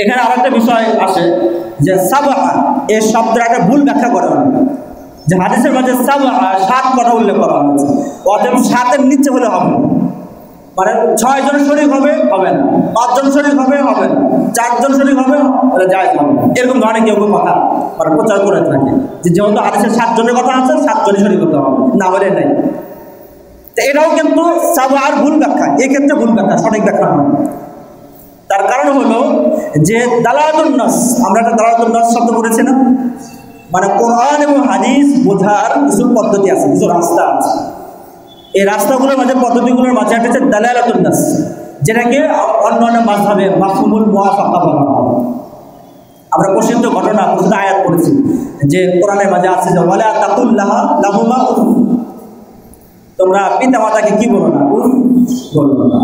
এখানে আরেকটা বিষয় আসে যে সাবআ এই শব্দের একটা ভুল ব্যাখ্যা করা হয়, যে হাদিসের মাঝে সাবআ 7 কথা উল্লেখ করা হয়েছে, অতএব 7-এর নিচে হলে হবে, মানে 6 জন শরীক হবে হবে না, 5 জন শরীক হবে হবে না, 4 জন শরীক হবে জায়েজ হবে, এরকম ধরনের কেউ কথা মানে প্রচার করে থাকে যে যেহেতু হাদিসের 7 জনের কথা আছে 7 জনই শরীক হতে হবে, না হলে নাই। তো এটাও কিন্তু সাবআর ভুল ব্যাখ্যা, এক্ষেত্রে ভুল ব্যাখ্যা, সঠিক ব্যাখ্যা নয়। তার কারণ হলো যে দালালাতুন নাস, আমরা একটা দালালাতুন নাস শব্দ করেছি না, মানে কোরআন এবং হাদিস বোঝার কিছু পদ্ধতি আছে, কিছু রাস্তা আছে। এই রাস্তাগুলোর মাঝে, পদ্ধতিগুলোর মাঝে একটা হচ্ছে দালালাতুন নাস, যেটাকে অন্যান্য মাযহাবে মাফহুমুল মুওয়াফাকা বলা হয়। আমরা প্রসিদ্ধ ঘটনা, প্রসিদ্ধ আয়াত পড়েছি যে কোরআনের মাঝে আছে যে ওয়ালা তাকুল লাহুমা উফ, তোমরা পিতা মাতাকে কি বলো না, উফ বলো না।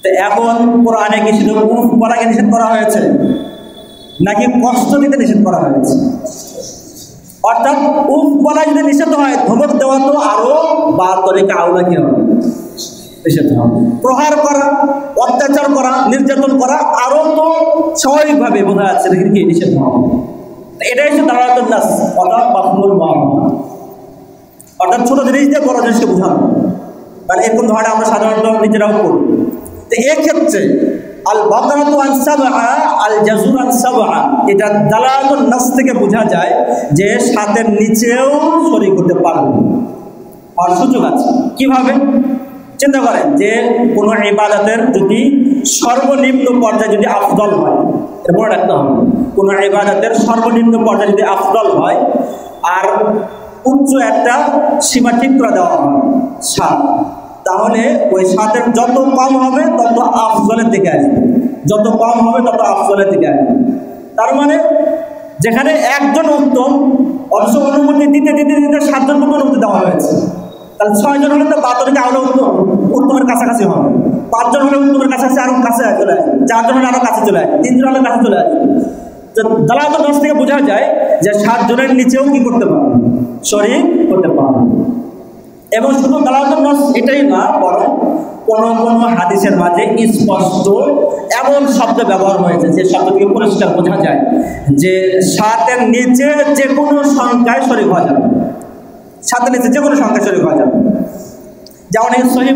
তো এখন কোরআনে কি শুধু উফ বলাকে নিষেধ করা হয়েছে নাকি কষ্ট দিতে নিষেধ করা হয়েছে? অর্থাৎ উফ বলা যদি নিষেধ হয়, ধমক দেওয়া তো আরো 72 আউলা কি হবে, নিষেধ হবে। প্রহার করা, অত্যাচার করা, নির্যাতন করা আরো তো স্বাভাবিকভাবে বোঝা যাচ্ছে কি নিষেধ হবে। এটাই হচ্ছে দালালাতুন নাস, অর্থাৎ মাফহুমুল মুওয়াফাকা, অর্থাৎ ছোট জিনিস দিয়ে বড় জিনিসকে বোঝানো, মানে এরকম ধরনের আমরা সাধারণত নিজেরাও করি। তো এক্ষেত্রে আল বাকারাতু আন সাবআ আল জাজুর আন সাবআ, এটা দালালাতুন নাস থেকে বোঝা যায় যে 7-এর নিচেও শরীক হতে পারবে আর সুযোগ আছে। কিভাবে? চিন্তা করেন যে কোনো ইবাদতের যদি সর্বনিম্ন পর্যায়ে যদি আফদল হয়, এটা মনে রাখতে হবে, কোনো ইবাদতের সর্বনিম্ন পর্যায়ে যদি আফদল হয় আর উচ্চ একটা সীমা ঠিক করে দেওয়া হয় 7, তাহলে ওই 7-এর যত কম হবে তত আফজলের দিকে আসবে, যত কম হবে তত আফজলের দিকে আসবে। তার মানে যেখানে একজন উত্তম, অবশ্য অনুমতি দিতে দিতে দিতে 7 জন অনুমতি দেওয়া হয়েছে, তাহলে 6 জন হলে তো 72 আরো উত্তমের কাছাকাছি হবে, 5 জন হলে উত্তমের কাছাকাছি আরো কাছে চলে আসবে, 4 জন হলে আরো কাছে চলে আসবে, 3 জন হলে কাছে চলে আসবে। তো দালালাতুন নাস থেকে বোঝা যায় যে 7 জনের নিচেও কি করতে পারবে, শরীক করতে পারবে। এবং শুধু দালালাতুন নাস এটাই না, বরং কোন হাদিসের মাঝে স্পষ্ট এমন শব্দ ব্যবহার হয়েছে যে শব্দ থেকে পরিষ্কার বোঝা যায় যে 7-এর নিচে যে কোনো সংখ্যায় শরীক হওয়া যাবে, 7-এর নিচে যে কোনো সংখ্যায় শরীক হওয়া যাবে। যেমন এই সহিহ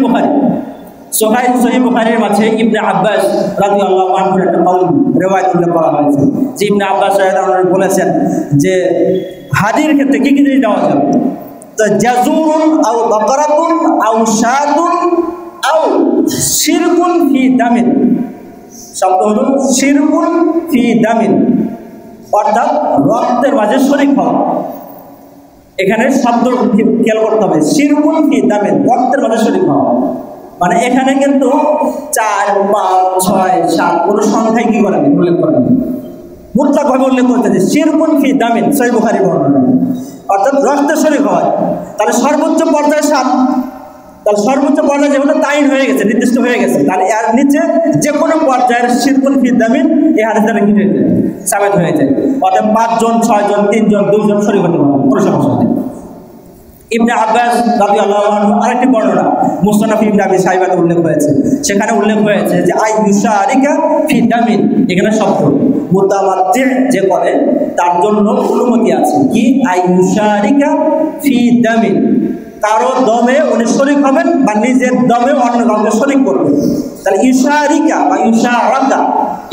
বুখারীর মাঝে ইবনে আব্বাস রাদিয়াল্লাহু আনহুর একটা কওল রিওয়ায়াত উল্লেখ করা হয়েছে যে ইবনে আব্বাস রাদিয়াল্লাহু আনহু বলেছেন যে হাদির ক্ষেত্রে কি কি জিনিস দেওয়া যাবে, তো জাজুরুন আও বাকারাতুন আও শাতুন আও শিরকুন ফি দামিন, শব্দ হলো শিরকুন ফি দামিন, অর্থাৎ রক্তের মাঝে শরীক হওয়া। এখানে শব্দ খেয়াল করতে হবে, শিরকুন ফি দামিন, রক্তের মাঝে শরীক হওয়া, মানে এখানে কিন্তু 4, 5, 6, 7 কোনো সংখ্যায় কি করেন উল্লেখ করেন, মুতলাকভাবে উল্লেখ করতে যে শিরকুন ফি দামিন, সহিহ বুখারী বর্ণনা, অর্থাৎ রক্তের শরীক হয়। তাহলে সর্বোচ্চ পর্যায়ে 7, তাহলে সর্বোচ্চ পর্যায়ে যেহেতু তাইন হয়ে গেছে, নির্দিষ্ট হয়ে গেছে, তাহলে এর নিচে যে কোনো পর্যায়ের শিরকুন ফি দামিন এই হাদিস দ্বারা কি হয়ে যায়, সাবিত হয়ে যায়। অর্থাৎ 5 জন, 6 জন, 3 জন, 2 জন শরীক হতে পারে, কোনো সমস্যা নেই। ইবনে আব্বাস রাদিয়াল্লাহু আনহু আরেকটি বর্ণনা মুসনাফ ইবনে আবি শাইবাতে উল্লেখ হয়েছে, সেখানে উল্লেখ হয়েছে যে আই ইউশারিকা ফি দামিন, এখানে শব্দ মুতামাত্তি যে করে তার জন্য অনুমতি আছে, কি আই ইউশারিকা ফি দামিন, কারো দমে উনি শরীক হবেন বা নিজের দমে অন্য কাউকে শরীক করবেন। তাহলে ইউশারিকা বা ইউশারাকা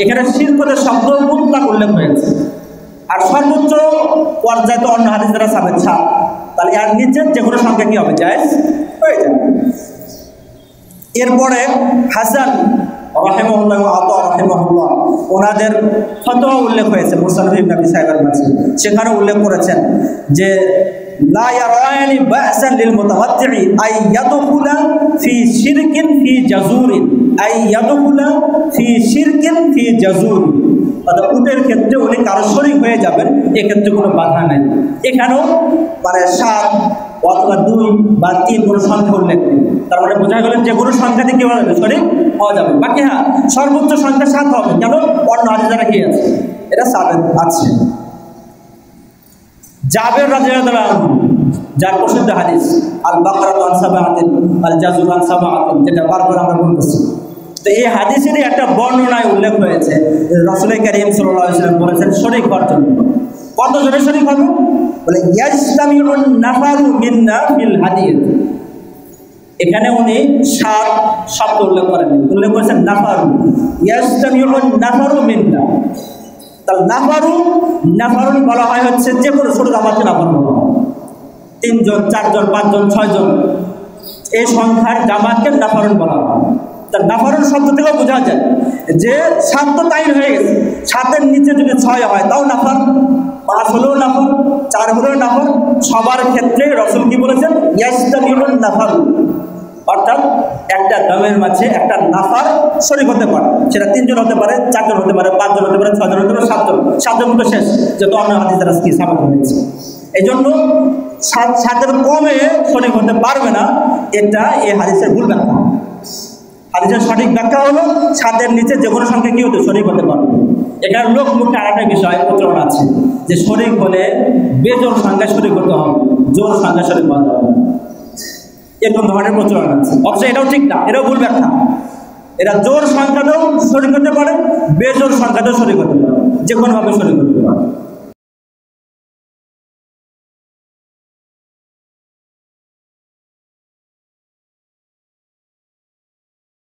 এখানে শিরকের শব্দ মুতলাক উল্লেখ হয়েছে, আর সর্বোচ্চ পর্যায়ে তো অন্য হাদিস দ্বারা সাবেত 7, তাহলে এর নিচে যে কোনো সংখ্যা কি হবে, জায়েজ হয়ে যাবে। এরপরে হাসান রাহিমাহুল্লাহ ওয়া আতা রাহিমাহুল্লাহ ওনাদের ফতোয়া উল্লেখ হয়েছে মুসনাদ ইবনে আবি শাইবার মাঝে, সেখানে উল্লেখ করেছেন যে লা ইয়ারানি বা'সান লিল মুতামাত্তি'i আই ইয়াদখুলা ফি শিরকিন ফি জাজুরিন, আই ইয়াদখুলা ফি শিরকিন ফি জাজুর, অর্থাৎ উটের ক্ষেত্রে উনি কারো শরীক হয়ে যাবেন, এক্ষেত্রে কোনো বাধা নেই। এখানেও মানে 7 অথবা 2 বা 3 কোনো সংখ্যা উল্লেখ নেই, তার মানে বোঝা গেল যে কোনো সংখ্যা থেকে কেউ শরীক হওয়া যাবে। বাকি হ্যাঁ, সর্বোচ্চ সংখ্যা 7 হবে, কেন অন্য হাদিস দ্বারা কি আছে, এটা সাবেত আছে। জাবের রাদিয়াল্লাহু আনহু যার প্রসিদ্ধ হাদিস আল বাকারাতু আন সাবআতিন আল জাজুর আন সাবআতিন, যেটা বারবার আমরা বলতেছি, তো এই হাদিসেরই একটা বর্ণনায় উল্লেখ হয়েছে রাসূল কারীম সাল্লাল্লাহু আলাইহি ওয়াসাল্লাম বলেছেন শরীক হওয়ার জন্য। কত জনের শরীক হবে? বলে ইয়াজতামিউন নাফারু মিন্না ফিল হাদিয়াত। এখানে উনি 7 শব্দ উল্লেখ করেন, উল্লেখ করেছেন নাফারু, ইয়াজতামিউন নাফারু মিন্না। তাহলে নাফারুন বলা হয় হচ্ছে যে কোনো ছোট জামাতকে নাফার বলা হয়। 3 জন 4 জন 5 জন 6 জন এই সংখ্যার জামাতকে নাফারুন বলা হয়। তার নাফারুন শব্দ থেকেও বোঝা যায় যে 7 তো তাই হয়ে গেছে, 7-এর নিচে যদি 6 হয় তাও নাফার, 5 হলেও নাফার, 4 হলেও নাফার। সবার ক্ষেত্রে রাসূল কি বলেছেন? ইয়াজতামিউন নাফারু, অর্থাৎ একটা দমের মাঝে একটা নাফার শরীক হতে পারে। সেটা 3 জন হতে পারে, 4 জন হতে পারে, 5 জন হতে পারে, 6 জন হতে পারে, 7 জন। 7 জন তো শেষ, যত অন্য হাদিস দ্বারা কি সাবিত হয়েছে। এই জন্য 7-এর কমে শরীক হতে পারবে না, এটা এই হাদিসের ভুল ব্যাখ্যা। হাদিসের সঠিক ব্যাখ্যা হলো 7-এর নিচে যে কোনো সংখ্যা কি হতে শরীক হতে পারবে। এখানে লোক মুখে আরেকটা বিষয় প্রচলন আছে যে শরীক হলে বেজোর সংখ্যায় শরীক হতে হবে, জোর সংখ্যায় শরীক হওয়া যাবে না, এরকম ধরনের প্রচলন আছে। অবশ্য এটাও ঠিক না, এটাও ভুল ব্যাখ্যা। এরা জোর সংখ্যাতেও শরীক হতে পারে, বেজোর সংখ্যাতেও শরীক হতে পারে, যে কোনোভাবে শরীক হতে পারে।